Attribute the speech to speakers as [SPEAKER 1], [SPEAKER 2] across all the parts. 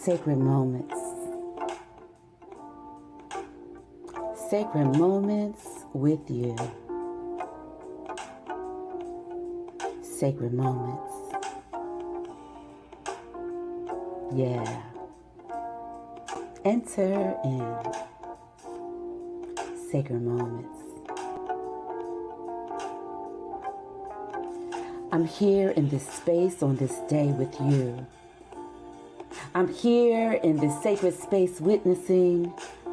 [SPEAKER 1] Sacred moments. Sacred moments with you. Sacred moments. Yeah. Enter in sacred moments. I'm here in this space on this day with you. I'm here in this sacred space witnessing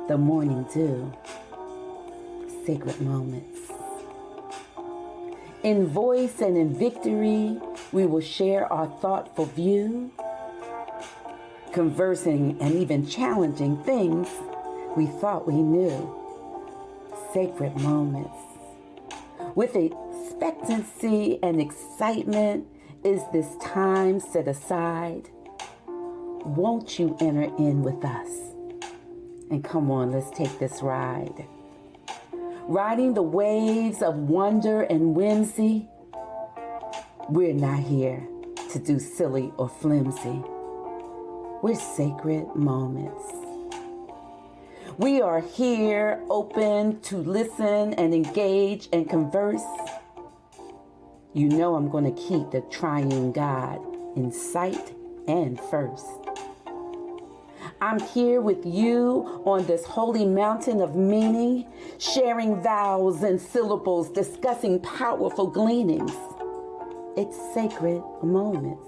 [SPEAKER 1] the morning dew. Sacred moments. In voice and in victory, we will share our thoughtful view, conversing and even challenging things we thought we knew. Sacred moments. With expectancy and excitement is this time set aside. Won't you enter in with us? And come on, let's take this ride. Riding the waves of wonder and whimsy. We're not here to do silly or flimsy. We're sacred moments. We are here open to listen and engage and converse. You know I'm going to keep the triune God in sight and first. I'm here with you on this holy mountain of meaning, sharing vows and syllables, discussing powerful gleanings. It's sacred moments.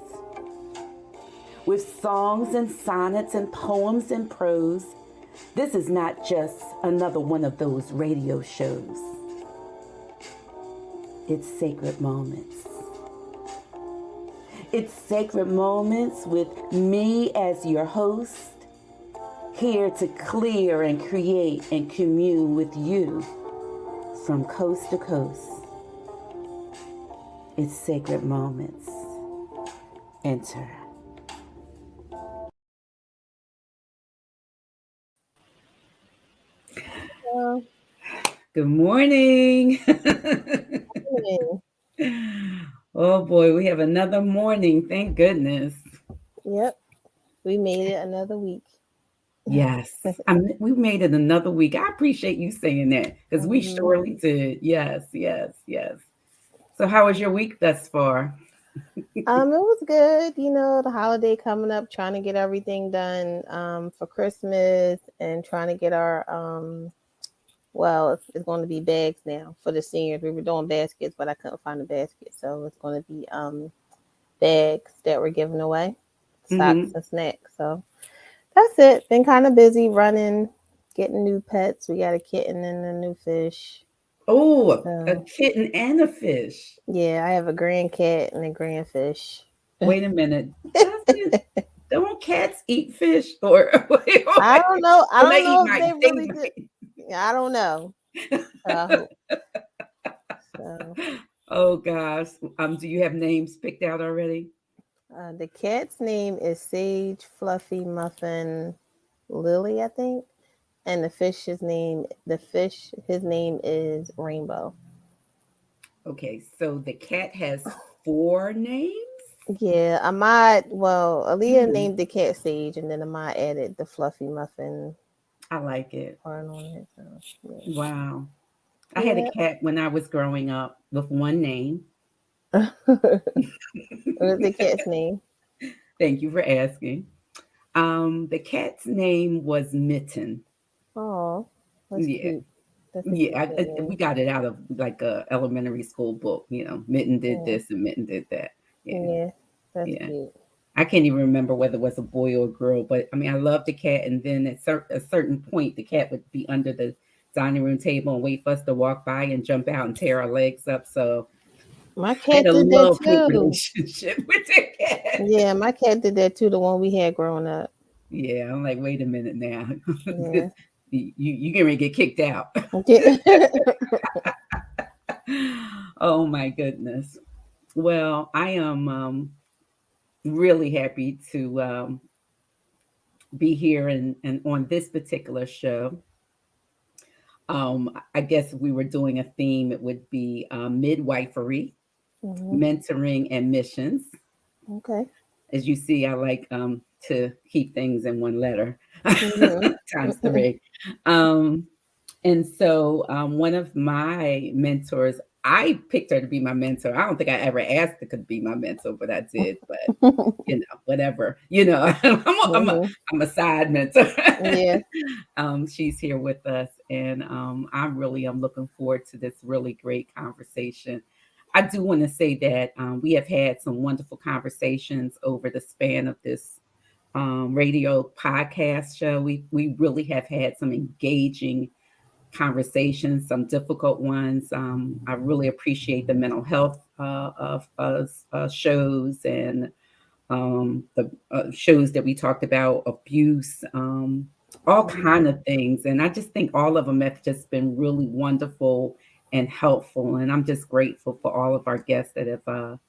[SPEAKER 1] With songs and sonnets and poems and prose, this is not just another one of those radio shows. It's sacred moments. It's sacred moments with me as your host, here to clear and create and commune with you from coast to coast. It's sacred moments. Enter. Good morning. Oh boy, we have another morning. Thank goodness.
[SPEAKER 2] Yep. We made it another week.
[SPEAKER 1] Yes. We made it another week. I appreciate you saying that because we surely did. Yes. So how was your week thus far?
[SPEAKER 2] It was good. You know, the holiday coming up, trying to get everything done for Christmas and trying to get our it's going to be bags now for the seniors. We were doing baskets, but I couldn't find a basket. So it's going to be bags that we're giving away, socks and snacks. So that's it. Been kind of busy running, getting new pets. We got a kitten and a new fish.
[SPEAKER 1] Oh, a kitten and a fish.
[SPEAKER 2] Yeah, I have a grand cat and a grand fish.
[SPEAKER 1] Wait a minute. Don't cats eat fish? Or
[SPEAKER 2] I don't know. I don't know if
[SPEAKER 1] they
[SPEAKER 2] really do. I don't know. So.
[SPEAKER 1] Oh gosh. Do you have names picked out already?
[SPEAKER 2] The cat's name is Sage, Fluffy, Muffin, Lily, I think. And the fish's name, his name is Rainbow.
[SPEAKER 1] Okay, so the cat has 4 names?
[SPEAKER 2] Yeah, Aaliyah named the cat Sage, and then Ahmad added the Fluffy Muffin.
[SPEAKER 1] I like it.
[SPEAKER 2] On it, so,
[SPEAKER 1] yeah. Wow. I had a cat when I was growing up with one name.
[SPEAKER 2] What is the cat's name?
[SPEAKER 1] Thank you for asking. The cat's name was Mitten.
[SPEAKER 2] Oh, that's cute.
[SPEAKER 1] We got it out of like a elementary school book. You know, Mitten did this and Mitten did that.
[SPEAKER 2] Yeah, that's cute.
[SPEAKER 1] I can't even remember whether it was a boy or a girl, but I mean, I loved the cat. And then at a certain point, the cat would be under the dining room table and wait for us to walk by and jump out and tear our legs up. So
[SPEAKER 2] my cat did that too.
[SPEAKER 1] Relationship with the cat.
[SPEAKER 2] Yeah, my cat did that too. The one we had growing up.
[SPEAKER 1] Yeah, I'm like, wait a minute now. Yeah. you get ready to get kicked out. Oh my goodness. Well, I am really happy to be here and on this particular show. I guess if we were doing a theme, it would be Mid-Wifery, mentoring and missions.
[SPEAKER 2] Okay.
[SPEAKER 1] As you see, I like to keep things in one letter
[SPEAKER 2] Mhm.
[SPEAKER 1] times three. And so one of my mentors, I picked her to be my mentor. I don't think I ever asked her to be my mentor, but I did. But whatever.
[SPEAKER 2] Mhm.
[SPEAKER 1] I'm a side mentor.
[SPEAKER 2] Yeah.
[SPEAKER 1] She's here with us, and I'm looking forward to this really great conversation. I do want to say that we have had some wonderful conversations over the span of this radio podcast show. We really have had some engaging conversations, some difficult ones. I really appreciate the mental health of shows and the shows that we talked about, abuse, all kind of things. And I just think all of them have just been really wonderful and helpful. And I'm just grateful for all of our guests that have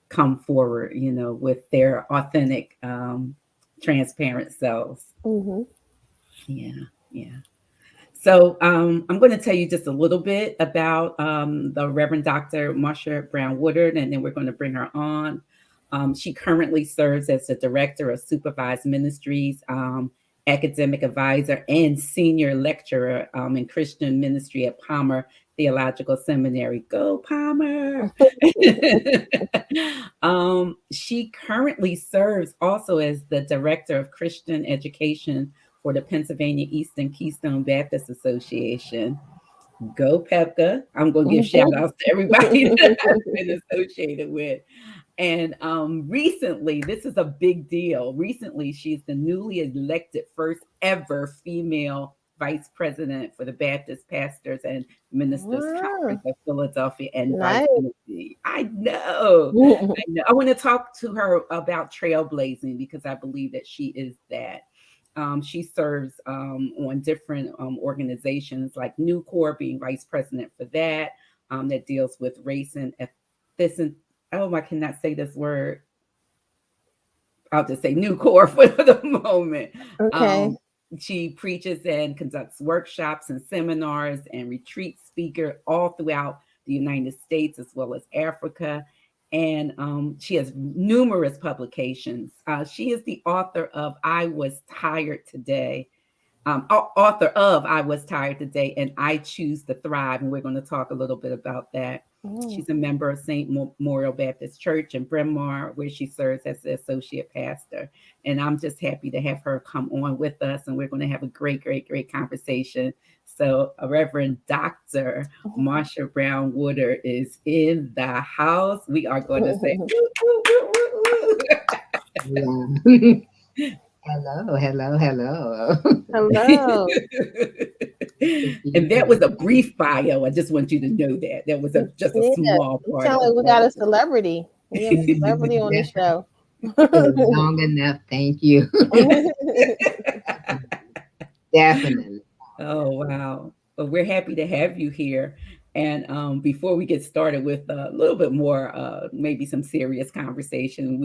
[SPEAKER 1] come forward, with their authentic, transparent selves.
[SPEAKER 2] Mhm.
[SPEAKER 1] Yeah, yeah. So I'm going to tell you just a little bit about the Reverend Dr. Marsha Brown Woodard, and then we're going to bring her on. She currently serves as the Director of Supervised Ministries, academic advisor, and senior lecturer in Christian ministry at Palmer Theological Seminary. Go Palmer! She currently serves also as the Director of Christian Education for the Pennsylvania Eastern Keystone Baptist Association. Go PEKBA. I'm going to give shout outs to everybody that I've been associated with. And recently, this is a big deal. Recently, she's the newly elected first ever female vice president for the Baptist Pastors and Ministers Conference of Philadelphia and
[SPEAKER 2] Nice.
[SPEAKER 1] Vicinity. I know. I want to talk to her about trailblazing because I believe that she is that. She serves on different organizations like NewCORE, being vice president for that, that deals with race and ethnicity. Oh, I cannot say this word. I'll just say NewCORE for the moment.
[SPEAKER 2] Okay.
[SPEAKER 1] She preaches and conducts workshops and seminars and retreat speaker all throughout the United States as well as Africa. And she has numerous publications. She is the author of I Was Tired Today. Author of I Was Tired Today and I Choose to Thrive. And we're going to talk a little bit about that. She's a member of St. Memorial Baptist Church in Bryn Mawr, where she serves as the associate pastor. And I'm just happy to have her come on with us. And we're going to have a great, great, great conversation. So Reverend Dr. Marsha Brown Woodard is in the house. We are going to say,
[SPEAKER 3] Hello, hello, hello.
[SPEAKER 2] Hello.
[SPEAKER 1] And that was a brief bio. I just want you to know that. That was just a small
[SPEAKER 2] You
[SPEAKER 1] part.
[SPEAKER 2] sound like we got a celebrity. We have a celebrity on the show.
[SPEAKER 3] Long enough, thank you. Definitely.
[SPEAKER 1] Oh, wow. Well, we're happy to have you here. And before we get started with a little bit more, maybe some serious conversation,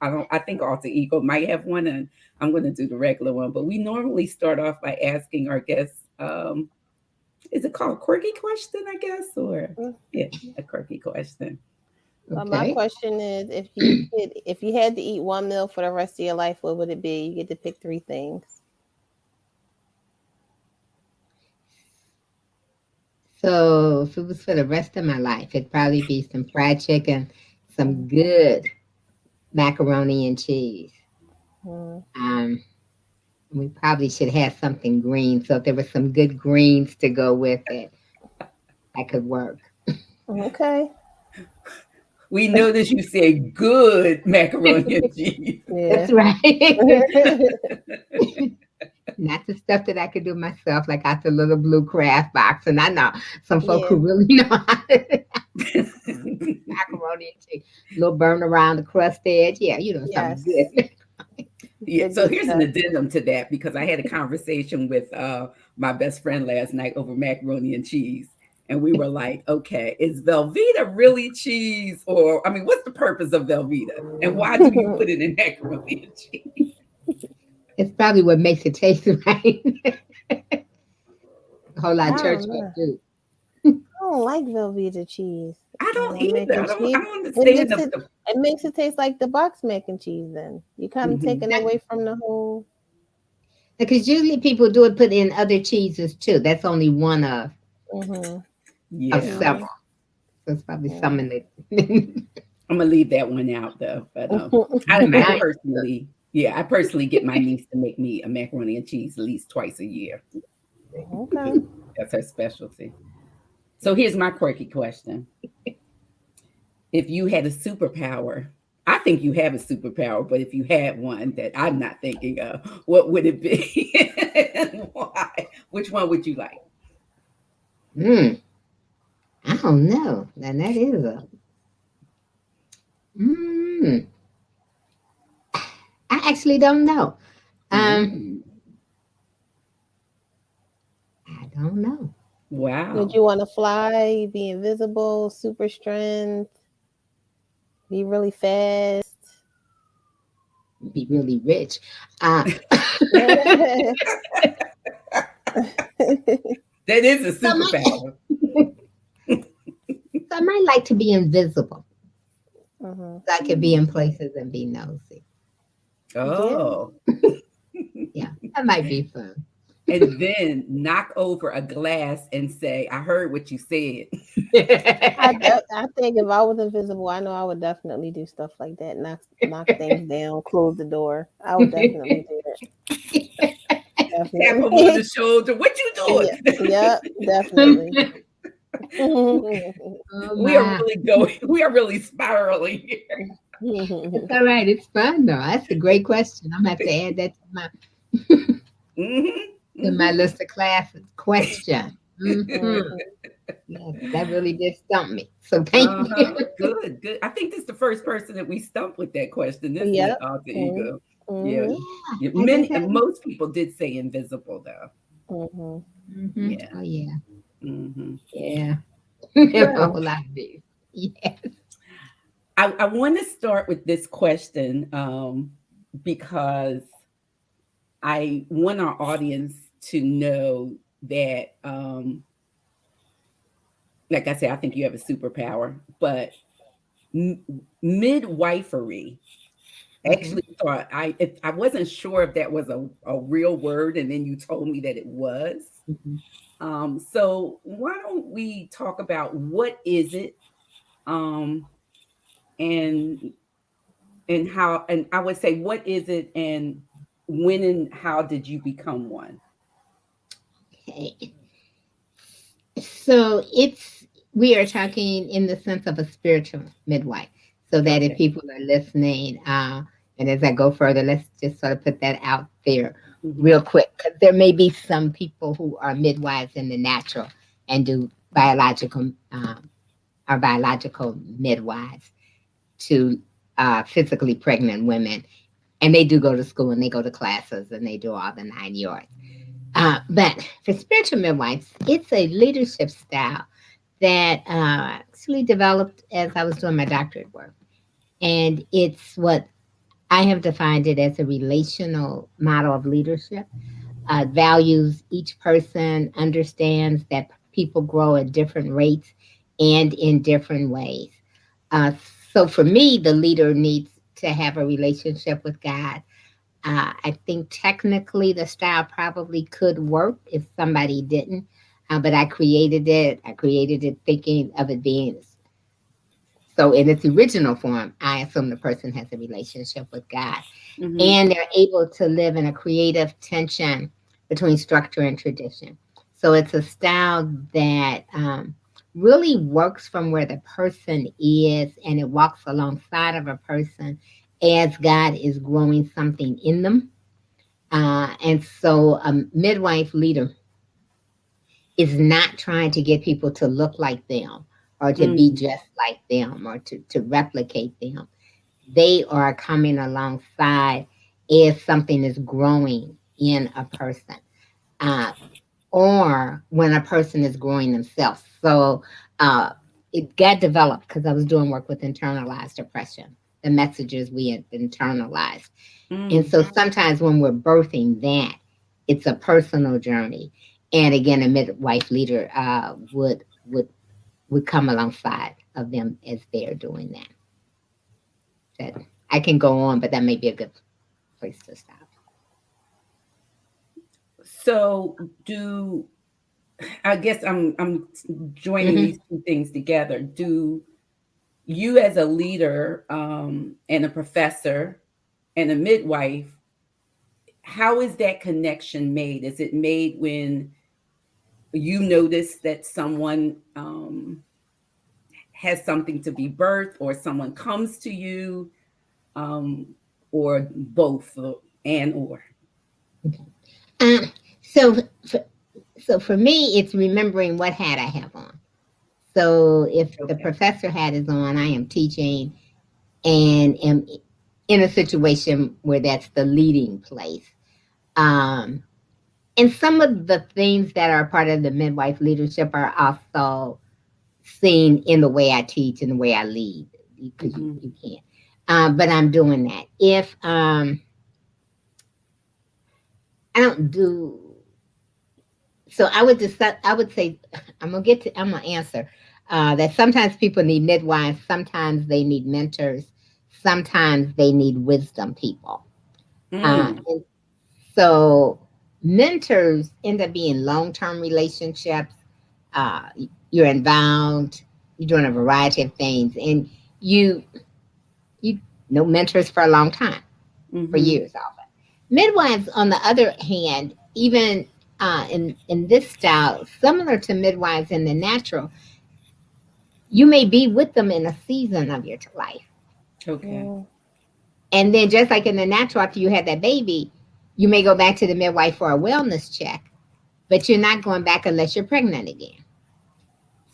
[SPEAKER 1] I think Alter Ego might have one, and I'm going to do the regular one. But we normally start off by asking our guests, is it called a quirky question, I guess? Or, yeah, a quirky question.
[SPEAKER 2] Well, my question is, if you had to eat one meal for the rest of your life, what would it be? You get to pick 3 things.
[SPEAKER 3] So if it was for the rest of my life, it'd probably be some fried chicken, some good macaroni and cheese. We probably should have something green. So if there was some good greens to go with it, that could work.
[SPEAKER 2] Okay.
[SPEAKER 1] We notice you say good macaroni and cheese.
[SPEAKER 2] Yeah.
[SPEAKER 3] That's right. Not the stuff that I could do myself, like out the little blue craft box. And I know some folk who really know how to macaroni and cheese. A little burn around the crust edge. Yeah, something good.
[SPEAKER 1] Yeah, so here's an addendum to that, because I had a conversation with my best friend last night over macaroni and cheese. And we were like, okay, is Velveeta really cheese? Or, I mean, what's the purpose of Velveeta? And why do you put it in macaroni and cheese?
[SPEAKER 3] It's probably what makes it taste right. A whole lot of church folk do.
[SPEAKER 2] I don't like Velveeta cheese.
[SPEAKER 1] I don't
[SPEAKER 2] Mac
[SPEAKER 1] either.
[SPEAKER 2] and cheese.
[SPEAKER 1] I don't understand
[SPEAKER 2] It makes it taste like the box mac and cheese. Then you kind of taking away from the whole.
[SPEAKER 3] Because usually people do it, put in other cheeses too. That's only one of several. So it's probably some in it.
[SPEAKER 1] I'm gonna leave that one out though. But I personally get my niece to make me a macaroni and cheese at least twice a year.
[SPEAKER 2] Okay.
[SPEAKER 1] That's her specialty. So here's my quirky question. If you had a superpower, I think you have a superpower, but if you had one that I'm not thinking of, what would it be? And why? Which one would you like?
[SPEAKER 3] I don't know. And that is I actually don't know. I don't know.
[SPEAKER 1] Wow.
[SPEAKER 2] Would you want to fly, be invisible, super strength, be really fast?
[SPEAKER 3] Be really rich.
[SPEAKER 1] That is a superpower.
[SPEAKER 3] So I might like to be invisible. So I could be in places and be nosy.
[SPEAKER 1] Oh.
[SPEAKER 3] Yeah, that might be fun.
[SPEAKER 1] And then knock over a glass and say, I heard what you said.
[SPEAKER 2] I think if I was invisible, I know I would definitely do stuff like that. Knock things down, close the door. I would definitely do it.
[SPEAKER 1] Tap him on the shoulder. What you doing?
[SPEAKER 2] Yeah, definitely.
[SPEAKER 1] We are really spiraling here.
[SPEAKER 3] It's all right. It's fun though. That's a great question. I'm gonna have to add that to my in my list of classes. Question. Yeah, that really did stump me. So thank you.
[SPEAKER 1] Good. I think this is the first person that we stumped with that question. This is alter ego. Yeah. Most people did say invisible though.
[SPEAKER 3] Yeah. Oh yeah. Yeah.
[SPEAKER 1] A
[SPEAKER 3] whole lot of these. Yes.
[SPEAKER 1] I want to start with this question because I want our audience to know that, like I said, I think you have a superpower, but midwifery. Actually thought I wasn't sure if that was a real word, and then you told me that it was. So why don't we talk about what is it, and how, and I would say what is it, and when and how did you become one?
[SPEAKER 3] Okay. So we are talking in the sense of a spiritual midwife, so that if people are listening, and as I go further, let's just sort of put that out there real quick, because there may be some people who are midwives in the natural and do biological midwives to physically pregnant women, and they do go to school and they go to classes and they do all the 9 yards. But for spiritual midwives, it's a leadership style that actually developed as I was doing my doctorate work. And it's what I have defined it as a relational model of leadership. Values each person, understands that people grow at different rates and in different ways. So for me, the leader needs to have a relationship with God. I think technically the style probably could work if somebody didn't, but I created it. I created it thinking of it being so in its original form. I assume the person has a relationship with God, and they're able to live in a creative tension between structure and tradition. So it's a style that really works from where the person is, and it walks alongside of a person as God is growing something in them. And so a midwife leader is not trying to get people to look like them or to be just like them or to replicate them. They are coming alongside as something is growing in a person, or when a person is growing themselves. So it got developed because I was doing work with internalized oppression, the messages we had internalized. And so sometimes when we're birthing that, it's a personal journey. And again, a midwife leader would come alongside of them as they're doing that. That I can go on, but that may be a good place to stop.
[SPEAKER 1] So I guess I'm joining these two things together. Do you as a leader and a professor and a midwife, how is that connection made? Is it made when you notice that someone has something to be birthed, or someone comes to you, or both, or?
[SPEAKER 3] So for me, it's remembering what hat I have on. So if the professor hat is on, I am teaching and am in a situation where that's the leading place. And some of the things that are part of the midwife leadership are also seen in the way I teach and the way I lead, because you can't. But I'm doing that. If I don't do, so I would say, I'm gonna answer that sometimes people need midwives, sometimes they need mentors, sometimes they need wisdom people. And so mentors end up being long-term relationships. You're involved, you're doing a variety of things, and you know mentors for a long time, for years often. Midwives, on the other hand, even in this style, similar to midwives in the natural, you may be with them in a season of your life.
[SPEAKER 1] Okay.
[SPEAKER 3] And then just like in the natural, after you had that baby, you may go back to the midwife for a wellness check, but you're not going back unless you're pregnant again.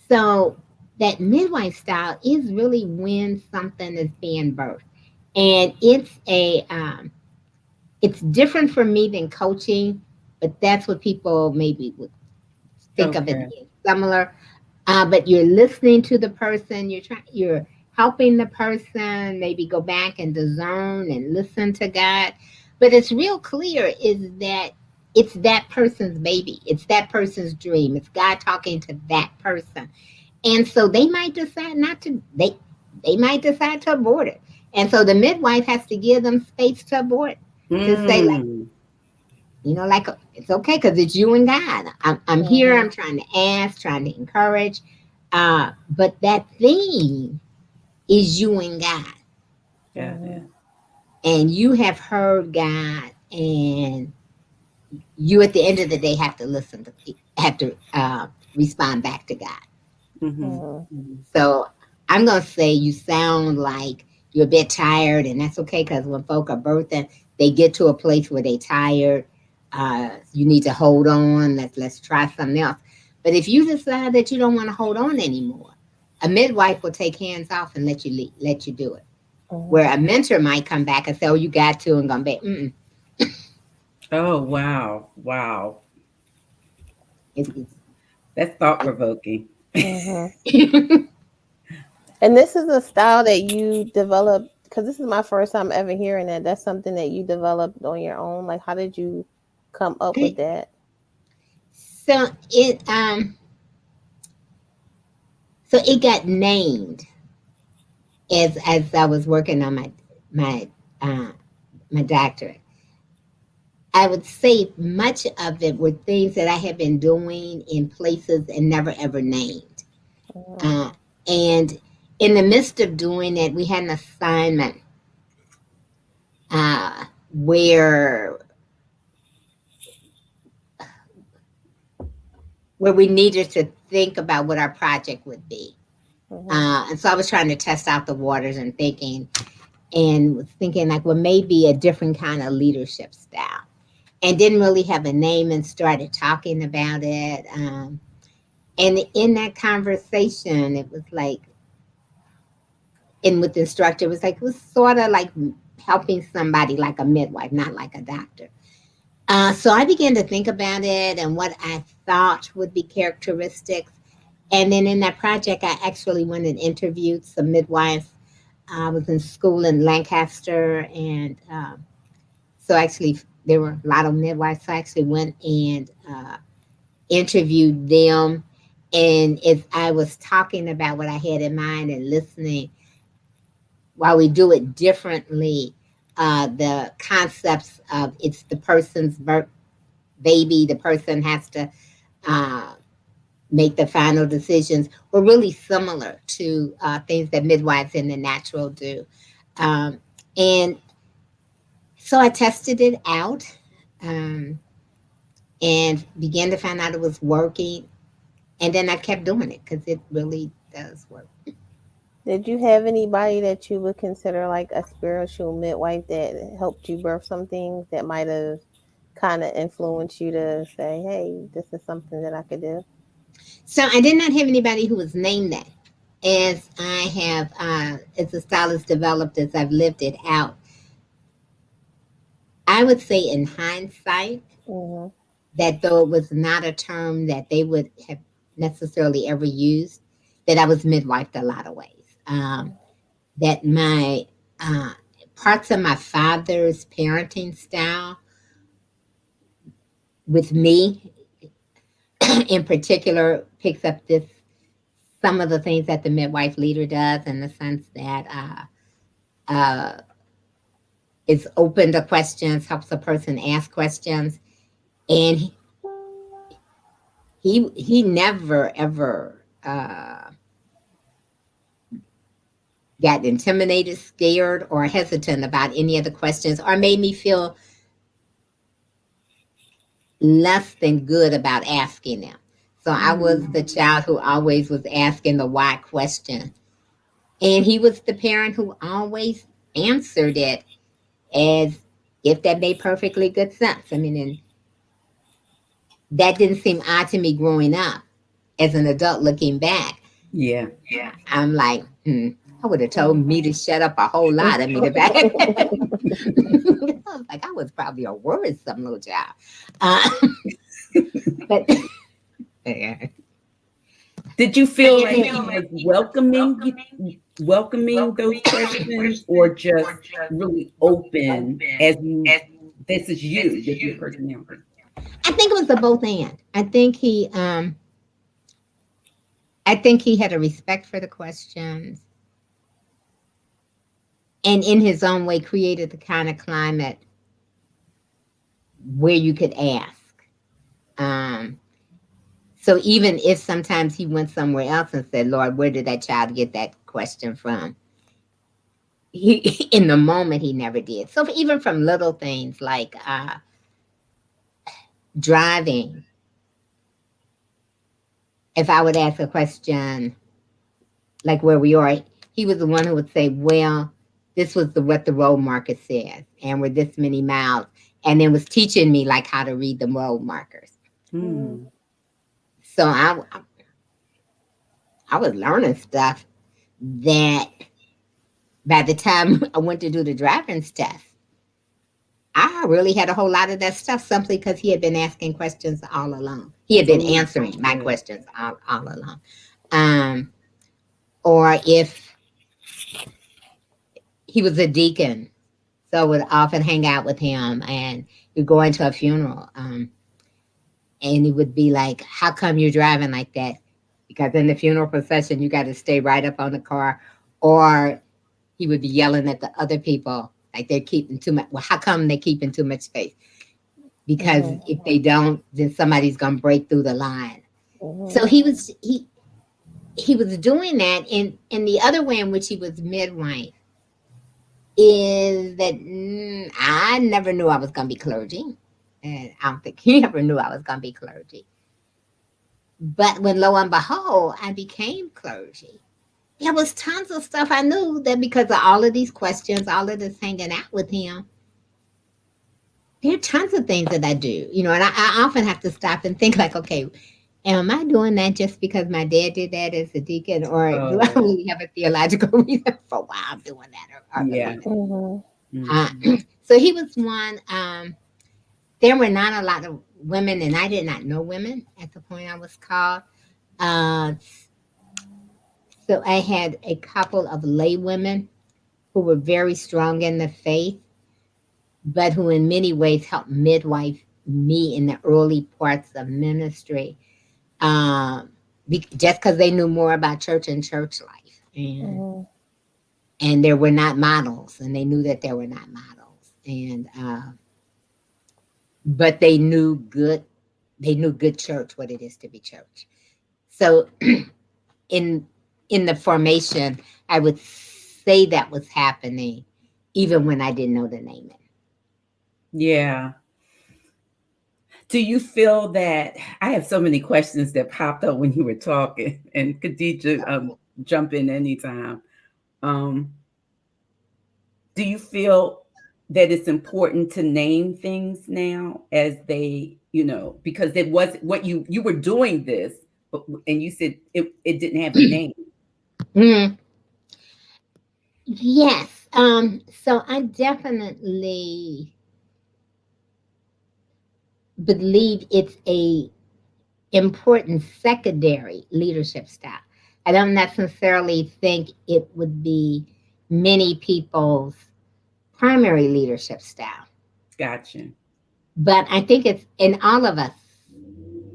[SPEAKER 3] So that midwife style is really when something is being birthed. And it's different for me than coaching, but that's what people maybe would think of as being similar. But you're listening to the person, you're helping the person maybe go back and discern and listen to God. But it's real clear is that it's that person's baby. It's that person's dream. It's God talking to that person. And so they might decide they might decide to abort it. And so the midwife has to give them space to abort, to say, like, it's okay, because it's you and God. I'm here, I'm trying to ask, trying to encourage. But that thing is you and God.
[SPEAKER 1] Yeah.
[SPEAKER 3] And you have heard God, and you at the end of the day have to respond back to God. So I'm going to say you sound like you're a bit tired, and that's okay, because when folk are birthing, they get to a place where they're tired. You need to hold on. Let's try something else. But if you decide that you don't want to hold on anymore, a midwife will take hands off and let you do it. Where a mentor might come back and say, "Oh, you got to," and go back.
[SPEAKER 1] Oh, wow. That's thought-provoking.
[SPEAKER 2] And this is a style that you developed, because this is my first time ever hearing that. That's something that you developed on your own. Like, how did you come up with that?
[SPEAKER 3] So it got named as I was working on my doctorate. I would say much of it were things that I had been doing in places and never ever named. And in the midst of doing it, we had an assignment where we needed to think about what our project would be. And so I was trying to test out the waters and was thinking like, well, maybe a different kind of leadership style. And didn't really have a name, and started talking about it. And in that conversation, it was like, and with the instructor, it was sort of like helping somebody like a midwife, not like a doctor. So I began to think about it and what I thought would be characteristics. And then in that project, I actually went and interviewed some midwives. I was in school in Lancaster, and so actually there were a lot of midwives. So I actually went and interviewed them. And if I was talking about what I had in mind and listening, while we do it differently, the concepts of it's the person's baby, the person has to make the final decisions were really similar to things that midwives in the natural do. And so I tested it out and began to find out it was working. And then I kept doing it because it really does work.
[SPEAKER 2] Did you have anybody that you would consider like a spiritual midwife that helped you birth some things that might have kind of influenced you to say, hey, this is something that I could do?
[SPEAKER 3] So I did not have anybody who was named that. As I have, as the style is developed, as I've lived it out, I would say in hindsight, that though it was not a term that they would have necessarily ever used, that I was midwifed a lot of ways. That my parts of my father's parenting style with me in particular picks up some of the things that the midwife leader does, in the sense that it's open to questions, helps a person ask questions. And he never ever got intimidated, scared, or hesitant about any of the questions, or made me feel less than good about asking them. So I was the child who always was asking the why question. And he was the parent who always answered it as if that made perfectly good sense. I mean, and that didn't seem odd to me growing up. As an adult looking back,
[SPEAKER 1] Yeah.
[SPEAKER 3] I'm like, I would have told me to shut up a whole lot. I mean, I was like, I was probably a worrisome little child. But
[SPEAKER 1] Did you feel like he was welcoming those questions, or just really open as you, this is you with your personality?
[SPEAKER 3] I think it was the both and. I think he had a respect for the questions, and in his own way created the kind of climate where you could ask. So even if sometimes he went somewhere else and said, Lord, where did that child get that question from? He, in the moment, he never did. So even from little things like driving, if I would ask a question like where we are, he was the one who would say, well, this was what the road marker says, and we're this many miles, and then was teaching me like how to read the road markers. So I was learning stuff that by the time I went to do the driving test, I really had a whole lot of that stuff simply because he had been asking questions all along. He had been answering my questions all along. Or if he was a deacon, so I would often hang out with him, and we'd go into a funeral. And he would be like, how come you're driving like that? Because in the funeral procession, you got to stay right up on the car. Or he would be yelling at the other people, like they're keeping too much. Well, how come they're keeping too much space? Because if they don't, then somebody's going to break through the line. So he was doing that. And the other way in which he was midwife is that I never knew I was going to be clergy. And I don't think he ever knew I was going to be clergy. But when lo and behold, I became clergy, there was tons of stuff I knew that because of all of these questions, all of this hanging out with him, there are tons of things that I do, and I often have to stop and think like, okay, am I doing that just because my dad did that as a deacon, or do I really have a theological reason for why I'm doing that? So he was one. There were not a lot of women, and I did not know women at the point I was called. So I had a couple of lay women who were very strong in the faith, but who in many ways helped midwife me in the early parts of ministry. just because they knew more about church and church life. And there were not models, and they knew that there were not models. And but they knew good church, what it is to be church. So in the formation, I would say that was happening even when I didn't know the naming.
[SPEAKER 1] Yeah. Do you feel that, I have so many questions that popped up when you were talking, and Khadija, jump in anytime. Do you feel that it's important to name things now as they, because it was what you were doing this, and you said it didn't have a name.
[SPEAKER 3] Mm-hmm. Yes. So I definitely believe it's a important secondary leadership style. I don't necessarily think it would be many people's primary leadership style.
[SPEAKER 1] Gotcha.
[SPEAKER 3] But I think it's in all of us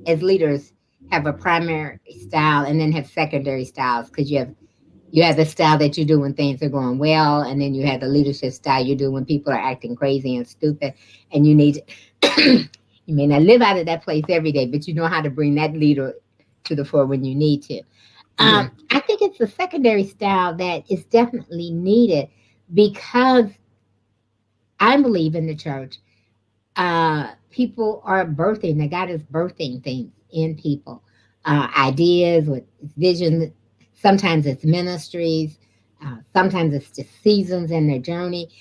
[SPEAKER 3] as leaders have a primary style and then have secondary styles, because you have the style that you do when things are going well, and then you have the leadership style you do when people are acting crazy and stupid, and you need to you may not live out of that place every day, but you know how to bring that leader to the fore when you need to. I think it's the secondary style that is definitely needed, because I believe in the church, people are birthing, that God is birthing things in people, ideas with vision. Sometimes it's ministries, sometimes it's just seasons in their journey,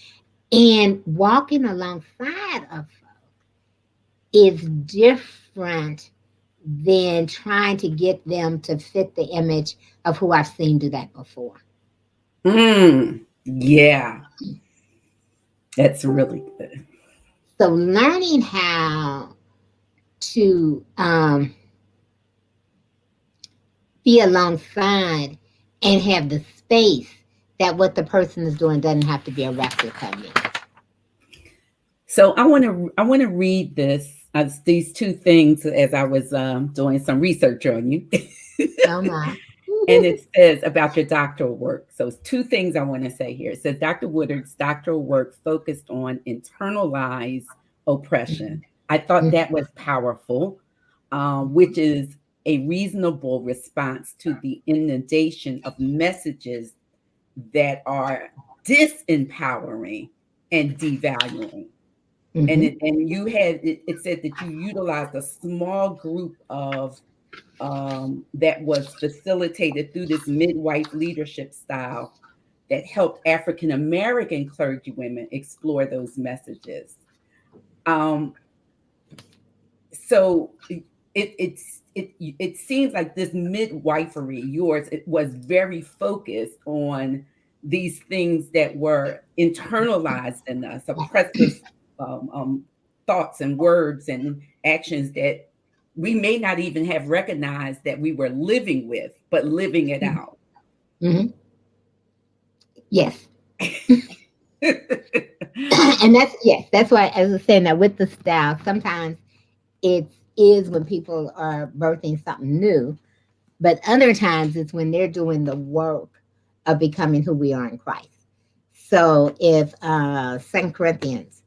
[SPEAKER 3] and walking alongside of is different than trying to get them to fit the image of who I've seen do that before.
[SPEAKER 1] Yeah. That's really good.
[SPEAKER 3] So learning how to be alongside and have the space that what the person is doing doesn't have to be a replica of me.
[SPEAKER 1] So I want to read these two things as I was doing some research on you.
[SPEAKER 3] Oh my.
[SPEAKER 1] And it says about your doctoral work. So it's two things I want to say here. It says Dr. Woodard's doctoral work focused on internalized oppression. I thought that was powerful, which is a reasonable response to the inundation of messages that are disempowering and devaluing. And you had it said that you utilized a small group of that was facilitated through this midwife leadership style that helped African American clergy women explore those messages. So it seems like this midwifery, yours, it was very focused on these things that were internalized in us, oppressive thoughts and words and actions that we may not even have recognized that we were living with, but living it out.
[SPEAKER 3] Yes. And that's why, as I was saying, that with the style, sometimes it is when people are birthing something new, but other times it's when they're doing the work of becoming who we are in Christ. So if 2 Corinthians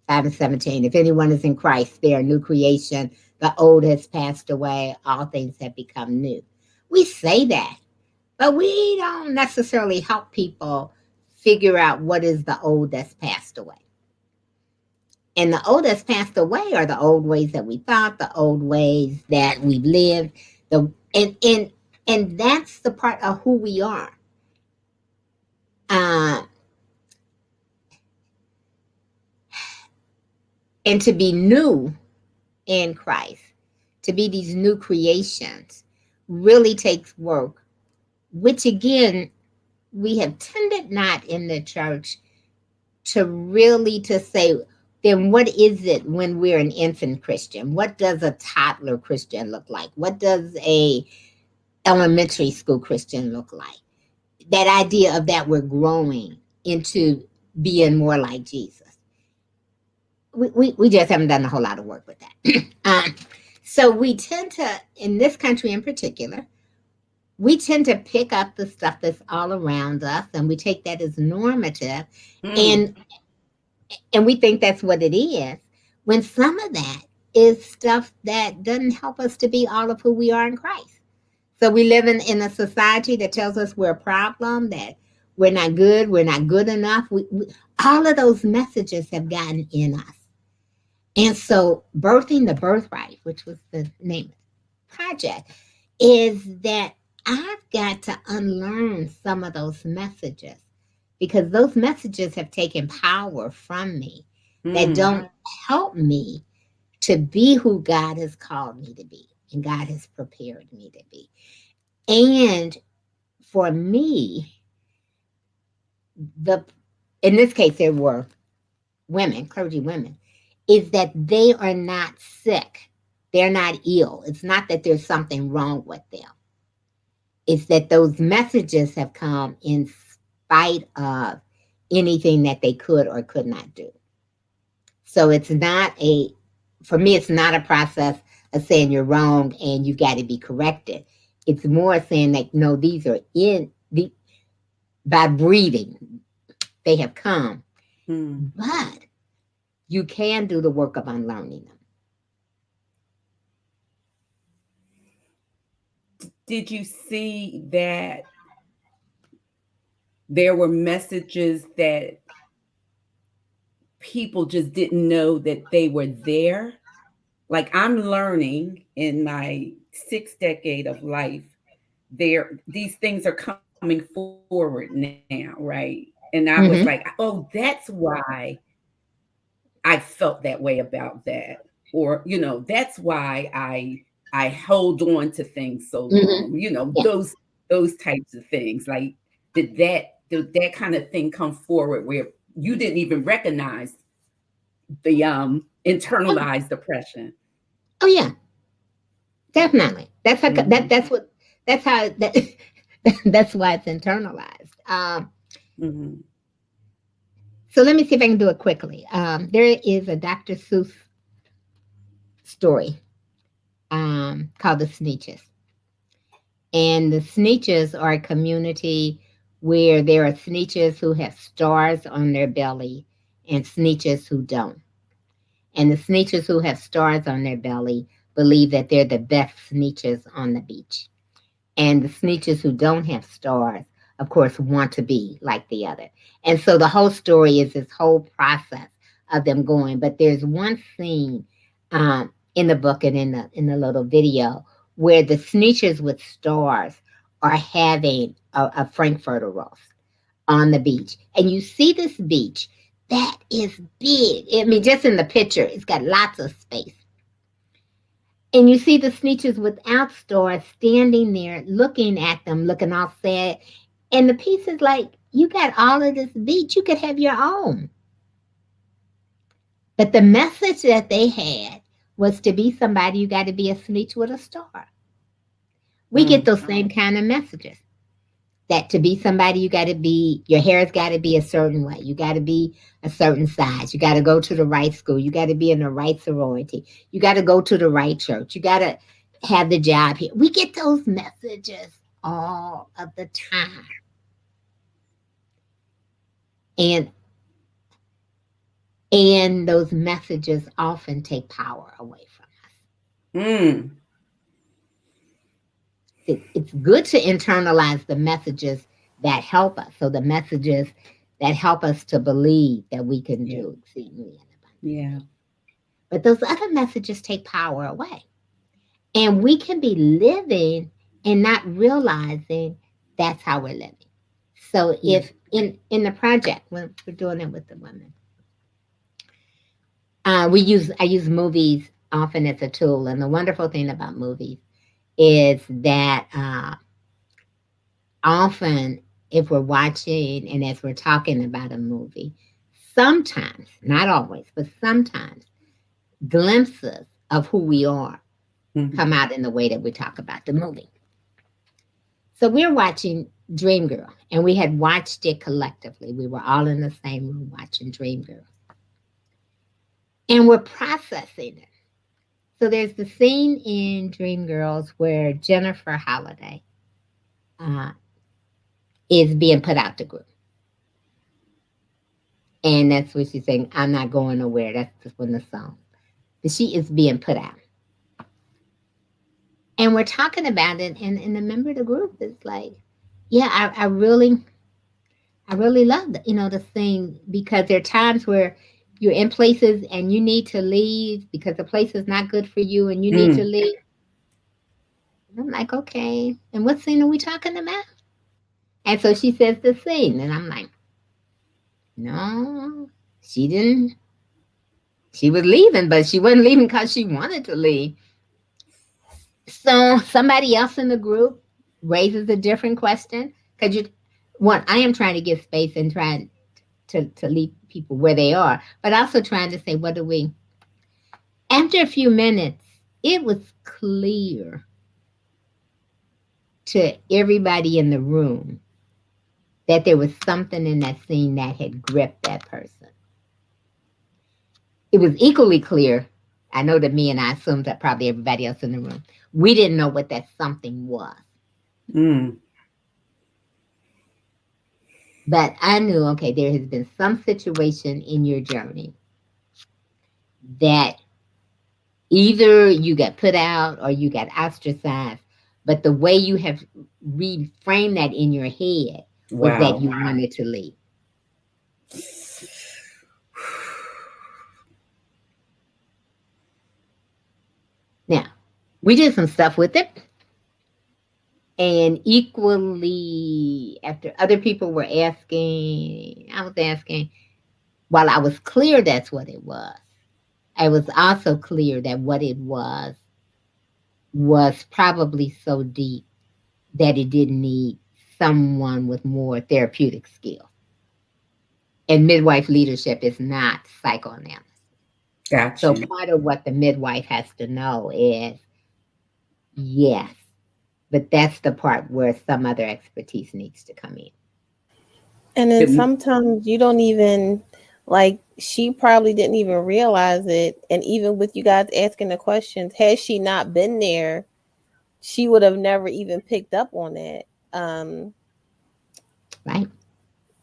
[SPEAKER 3] 5:17, if anyone is in Christ, they are a new creation. The old has passed away. All things have become new. We say that, but we don't necessarily help people figure out what is the old that's passed away. And the old that's passed away are the old ways that we thought, the old ways that we've lived. And that's the part of who we are. And to be new in Christ, to be these new creations, really takes work, which again, we have tended not in the church to say, then what is it when we're an infant Christian? What does a toddler Christian look like? What does a elementary school Christian look like? That idea of that we're growing into being more like Jesus. We just haven't done a whole lot of work with that. So we tend to, in this country in particular, we tend to pick up the stuff that's all around us, and we take that as normative, and we think that's what it is, when some of that is stuff that doesn't help us to be all of who we are in Christ. So we live in a society that tells us we're a problem, that we're not good enough. All of those messages have gotten in us. And so Birthing the Birthright, which was the name of the project, is that I've got to unlearn some of those messages, because those messages have taken power from me that don't help me to be who God has called me to be and God has prepared me to be. And for me, in this case, there were women, clergy women, is that they are not sick. They're not ill. It's not that there's something wrong with them. It's that those messages have come in spite of anything that they could or could not do. So it's not for me, it's not a process of saying you're wrong and you've got to be corrected. It's more saying that, no, these are by breathing, they have come. But you can do the work of unlearning them.
[SPEAKER 1] Did you see that there were messages that people just didn't know that they were there? Like, I'm learning in my 6th decade of life, these things are coming forward now, right? And I was like, oh, that's why I felt that way about that. Or, that's why I hold on to things so long, those types of things. Like, did that kind of thing come forward where you didn't even recognize the internalized oppression?
[SPEAKER 3] Oh yeah, definitely. That's how that's why it's internalized. So let me see if I can do it quickly. There is a Dr. Seuss story called The Sneetches. And the Sneetches are a community where there are Sneetches who have stars on their belly and Sneetches who don't. And the Sneetches who have stars on their belly believe that they're the best Sneetches on the beach. And the Sneetches who don't have stars, of course, want to be like the other. And so the whole story is this whole process of them going. But there's one scene in the book and in the little video where the Sneetches with stars are having a Frankfurter roast on the beach. And you see this beach that is big. I mean, just in the picture, it's got lots of space. And you see the Sneetches without stars standing there looking at them, looking all sad. And the piece is like, you got all of this beach, you could have your own. But the message that they had was, to be somebody, you got to be a Sneetch with a star. We get those same kind of messages. That to be somebody, you got to be, your hair's got to be a certain way. You got to be a certain size. You got to go to the right school. You got to be in the right sorority. You got to go to the right church. You got to have the job here. We get those messages all of the time. And those messages often take power away from us. It's good to internalize the messages that help us. So the messages that help us to believe that we can do exceedingly and abundantly.
[SPEAKER 1] Yeah.
[SPEAKER 3] But those other messages take power away. And we can be living and not realizing that's how we're living. So if in the project, when we're doing it with the women, I use movies often as a tool. And the wonderful thing about movies is that often if we're watching and as we're talking about a movie, sometimes, not always, but sometimes, glimpses of who we are come out in the way that we talk about the movie. So we're watching Dreamgirl, and we had watched it collectively. We were all in the same room watching Dreamgirl. And we're processing it. So there's the scene in Dreamgirls where Jennifer Holliday is being put out the group. And that's what she's saying, I'm not going nowhere. That's just when the song. But she is being put out. And we're talking about it, and the member of the group is like, yeah, I really love the thing, because there are times where you're in places and you need to leave because the place is not good for you and you need to leave. And I'm like, okay, and what scene are we talking about? And so she says the scene, and I'm like, no, she didn't. She was leaving, but she wasn't leaving because she wanted to leave. So somebody else in the group raises a different question, because I am trying to give space and trying to leave people where they are, but also trying to say, what do we? After a few minutes, it was clear to everybody in the room that there was something in that scene that had gripped that person. It was equally clear, I know, that me, and I assumed that probably everybody else in the room, we didn't know what that something was. But I knew, okay, there has been some situation in your journey that either you got put out or you got ostracized, but the way you have reframed that in your head was that you wanted to leave. Now, we did some stuff with it. And equally, after other people were asking, I was asking, while I was clear that's what it was, I was also clear that what it was probably so deep that it didn't need someone with more therapeutic skill. And midwife leadership is not psychoanalysis. Gotcha. So part of what the midwife has to know is, yes, but that's the part where some other expertise needs to come in.
[SPEAKER 2] And then sometimes you don't even, like, she probably didn't even realize it. And even with you guys asking the questions, had she not been there, she would have never even picked up on that.
[SPEAKER 3] Right.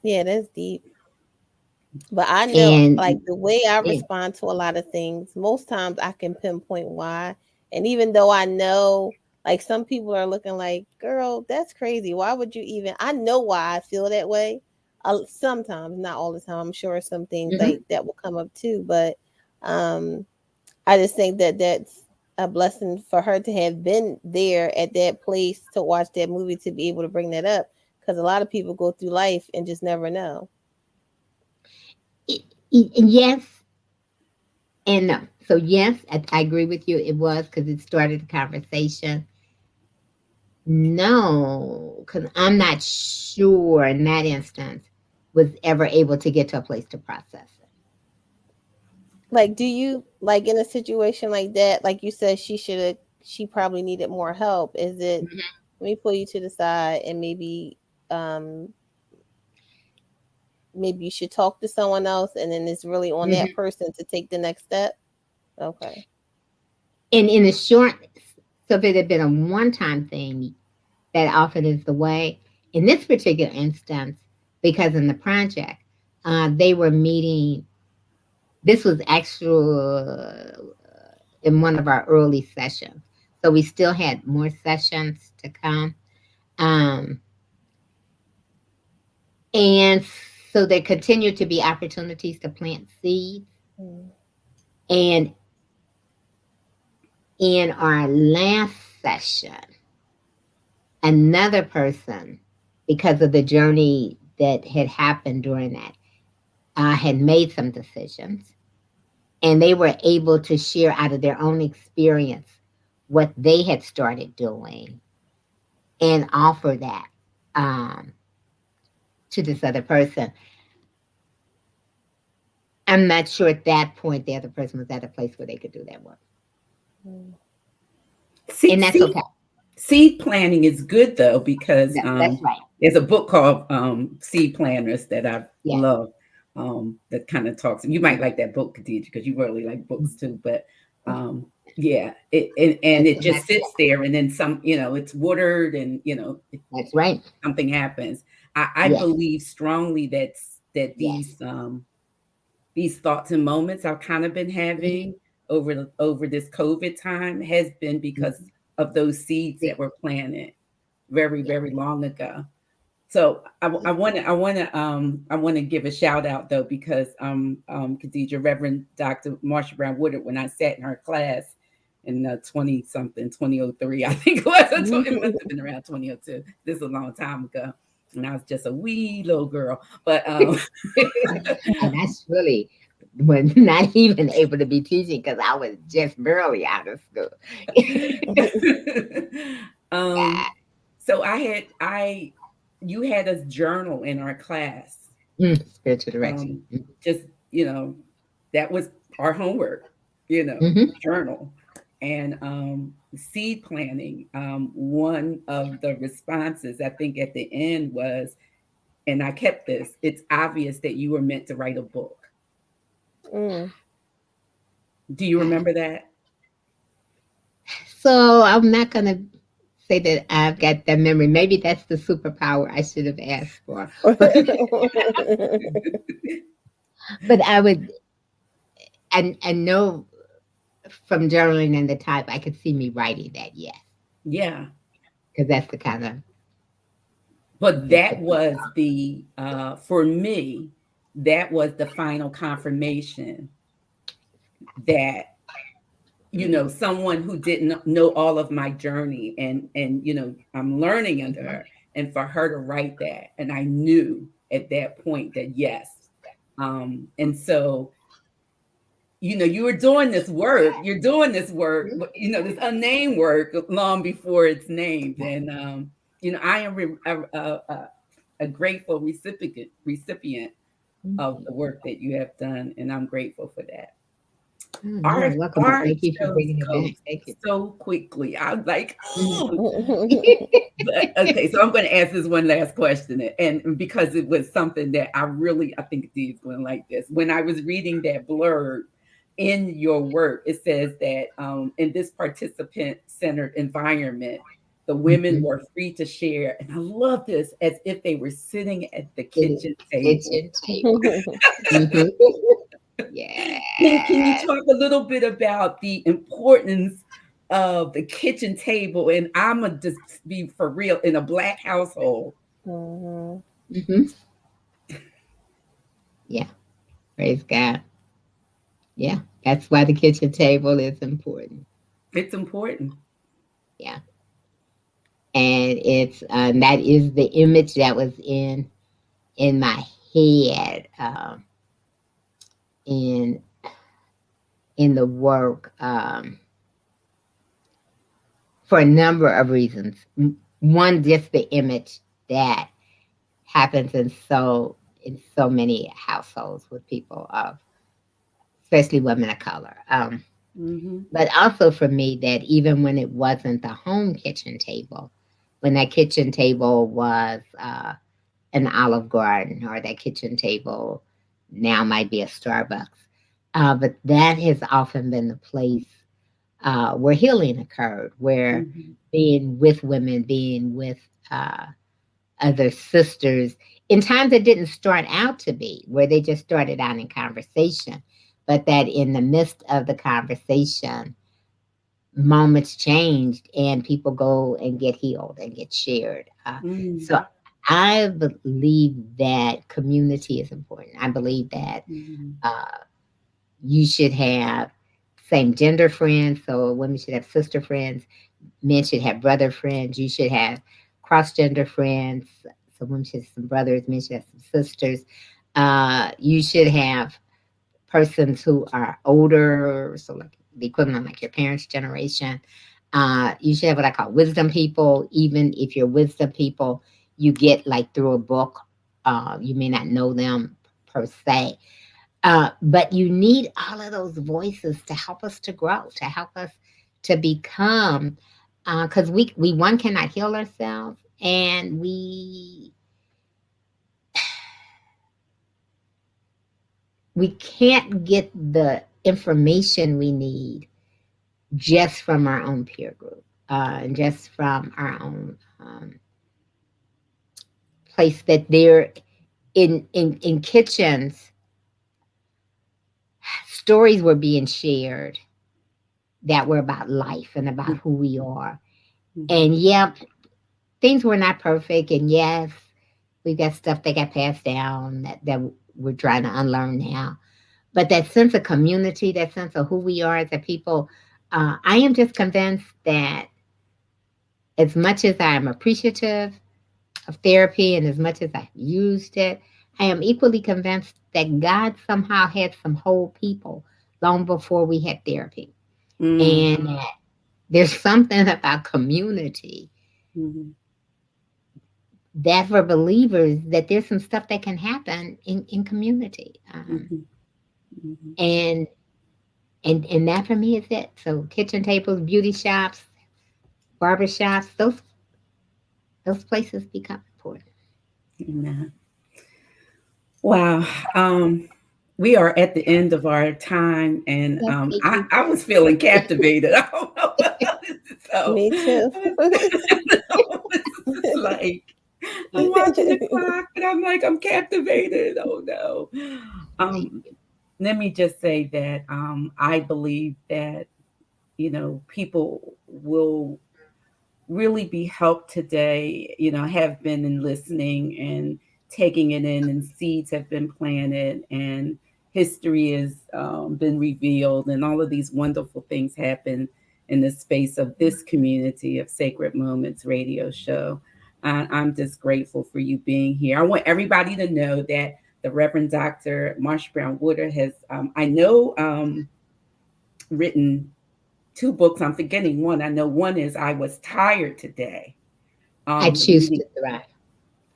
[SPEAKER 2] Yeah, that's deep. But I know, like, the way I respond to a lot of things, most times I can pinpoint why. And even though I know, like, some people are looking like, girl, that's crazy. Why would you even? I know why I feel that way. Sometimes, not all the time. I'm sure some things like that will come up too. But I just think that that's a blessing for her to have been there at that place to watch that movie, to be able to bring that up. Because a lot of people go through life and just never know.
[SPEAKER 3] Yes and no. So yes, I agree with you. It was, because it started the conversation. No, because I'm not sure in that instance was ever able to get to a place to process it.
[SPEAKER 2] Like, do you, like, in a situation like that, like you said, she probably needed more help. Is it, let me pull you to the side and maybe you should talk to someone else, and then it's really on that person to take the next step? Okay.
[SPEAKER 3] And in a short, so if it had been a one-time thing, that often is the way. In this particular instance, because in the project, they were meeting, this was actually in one of our early sessions. So we still had more sessions to come. And so there continued to be opportunities to plant seeds. And in our last session, another person, because of the journey that had happened during that, had made some decisions. And they were able to share out of their own experience what they had started doing and offer that to this other person. I'm not sure at that point the other person was at a place where they could do that work. And that's okay.
[SPEAKER 1] Seed planting is good, though, because
[SPEAKER 3] that's right.
[SPEAKER 1] There's a book called Seed Planners that I love that kind of talks. You might like that book, Khadija, because you really like books too. But Yeah, it just sits there, and then some, it's watered, and
[SPEAKER 3] That's right.
[SPEAKER 1] something happens. I
[SPEAKER 3] Yes.
[SPEAKER 1] believe strongly that
[SPEAKER 3] Yes.
[SPEAKER 1] these thoughts and moments I've kind of been
[SPEAKER 3] Mhm.
[SPEAKER 1] having over this COVID time has been because
[SPEAKER 3] Mhm.
[SPEAKER 1] of those seeds that were planted very,
[SPEAKER 3] Yeah.
[SPEAKER 1] very long ago. So I want to give a shout out though, because Khadijah, Reverend Dr. Marsha Brown Woodard, when I sat in her class in 20 something 2003, I think it was. It must have been around 2002. This is a long time ago, and I was just a wee little girl. But
[SPEAKER 3] And that's really when not even able to be teaching because I was just barely out of school.
[SPEAKER 1] um, so you had us journal in our class.
[SPEAKER 3] Spiritual direction.
[SPEAKER 1] Just, that was our homework,
[SPEAKER 3] Mm-hmm.
[SPEAKER 1] journal. And seed planting, one of the responses, I think at the end was, and I kept this, it's obvious that you were meant to write a book.
[SPEAKER 2] Mm.
[SPEAKER 1] Do you remember that?
[SPEAKER 3] So I'm not going to say that I've got that memory. Maybe that's the superpower I should have asked for. But I would, and know from journaling and the type, I could see me writing that, yes.
[SPEAKER 1] Yeah.
[SPEAKER 3] Because that's the kind of.
[SPEAKER 1] But that was for me, that was the final confirmation that, someone who didn't know all of my journey, and I'm learning under her, and for her to write that, and I knew at that point that yes. And so, you were doing this work, this unnamed work long before it's named. And I am a grateful recipient of the work that you have done, and I'm grateful for that.
[SPEAKER 3] You're welcome.
[SPEAKER 1] Our
[SPEAKER 3] Thank you for
[SPEAKER 1] shows
[SPEAKER 3] bringing it
[SPEAKER 1] go
[SPEAKER 3] back. Thank you.
[SPEAKER 1] so quickly. I'm like,
[SPEAKER 3] Mhm.
[SPEAKER 1] oh. Okay, so I'm going to ask this one last question, and because it was something that I think Dee's going to like this. When I was reading that blurb in your work, it says that in this participant-centered environment, the women were free to share, and I love this, as if they were sitting at the kitchen table.
[SPEAKER 3] Kitchen table. Mhm. Yeah.
[SPEAKER 1] Can you talk a little bit about the importance of the kitchen table? And I'm gonna just be for real, in a Black household.
[SPEAKER 2] Mhm.
[SPEAKER 3] Mhm. Yeah. Praise God. Yeah. That's why the kitchen table is important.
[SPEAKER 1] It's important.
[SPEAKER 3] Yeah. And it's that is the image that was in my head in the work for a number of reasons. One, just the image that happens in so many households with people of, especially women of color. But also for me, that even when it wasn't the home kitchen table, when that kitchen table was an Olive Garden, or that kitchen table now might be a Starbucks, but that has often been the place where healing occurred, where being with women, being with other sisters in times that didn't start out to be, where they just started out in conversation, but that in the midst of the conversation, moments changed and people go and get healed and get shared. So I believe that community is important. I believe that you should have same gender friends, so women should have sister friends, men should have brother friends, you should have cross gender friends, so women should have some brothers, men should have some sisters. You should have persons who are older, so like the equivalent, like your parents' generation. You should have what I call wisdom people. Even if you're wisdom people, you get like through a book. You may not know them per se, but you need all of those voices to help us to grow, to help us to become, because we one cannot heal ourselves, and we can't get the information we need just from our own peer group, and just from our own place that they're in kitchens, stories were being shared that were about life and about who we are. And yeah, things were not perfect. And yes, we got stuff that got passed down that we're trying to unlearn now. But that sense of community, that sense of who we are as a people, I am just convinced that as much as I am appreciative of therapy and as much as I've used it, I am equally convinced that God somehow had some whole people long before we had therapy. And that there's something about community that for believers, that there's some stuff that can happen in community. And that for me is it. So kitchen tables, beauty shops, barber shops, those places become important.
[SPEAKER 1] Amen. Wow. We are at the end of our time, and I was feeling captivated. I don't know what so,
[SPEAKER 2] Me too.
[SPEAKER 1] It's like I'm watching the clock, and I'm like, I'm captivated. Oh no. Let me just say that I believe that people will really be helped today, have been in listening and taking it in, and seeds have been planted, and history has been revealed, and all of these wonderful things happen in the space of this community of Sacred Moments radio show. I'm just grateful for you being here. I want everybody to know that the Reverend Dr. Marsha Brown Woodard has, I know, written 2 books. I'm forgetting one. I know one is I Was Tired Today.
[SPEAKER 3] I choose to thrive.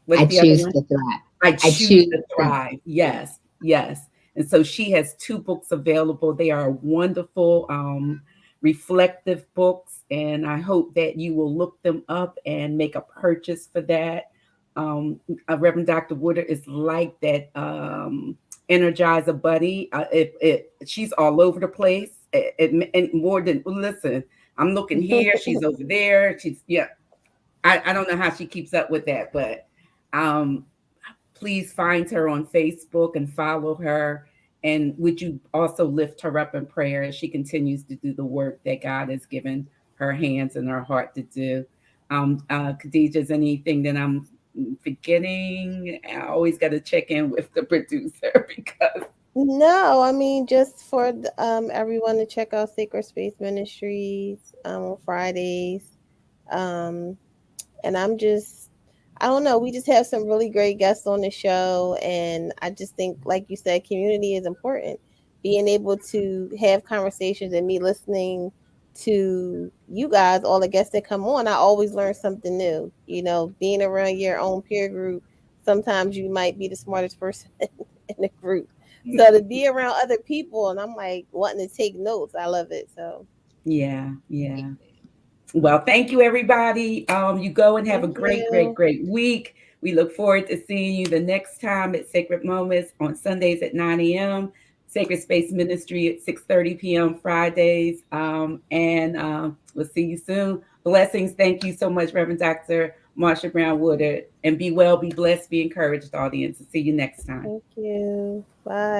[SPEAKER 1] What's
[SPEAKER 3] I
[SPEAKER 1] the other
[SPEAKER 3] choose
[SPEAKER 1] one?
[SPEAKER 3] to thrive.
[SPEAKER 1] I choose to thrive. Yes, yes. And so she has 2 books available. They are wonderful, reflective books, and I hope that you will look them up and make a purchase for that. Reverend Dr. Woodard is like that energizer buddy. She's all over the place. And more than, listen, I'm looking here, she's over there. I don't know how she keeps up with that, but um, please find her on Facebook and follow her. And would you also lift her up in prayer as she continues to do the work that God has given her hands and her heart to do? Khadija, is anything that I'm forgetting? I always got to check in with the producer because.
[SPEAKER 2] No, I mean, just for everyone to check out Sacred Space Ministries on Fridays. And I don't know, we just have some really great guests on the show. And I just think, like you said, community is important. Being able to have conversations and me listening to you guys, all the guests that come on, I always learn something new. Being around your own peer group, sometimes you might be the smartest person in the group. So to be around other people, and I'm like wanting to take notes, I love it. So
[SPEAKER 1] Yeah. Well, thank you, everybody. You go and have a
[SPEAKER 2] thank
[SPEAKER 1] great, great,
[SPEAKER 2] you.
[SPEAKER 1] great week. We look forward to seeing you the next time at Sacred Moments on Sundays at 9 a.m., Sacred Space Ministry at 6:30 p.m. Fridays. And we'll see you soon. Blessings. Thank you so much, Reverend Dr. Marsha Brown Woodard. And be well, be blessed, be encouraged, audience. See you next time.
[SPEAKER 2] Thank you. Bye.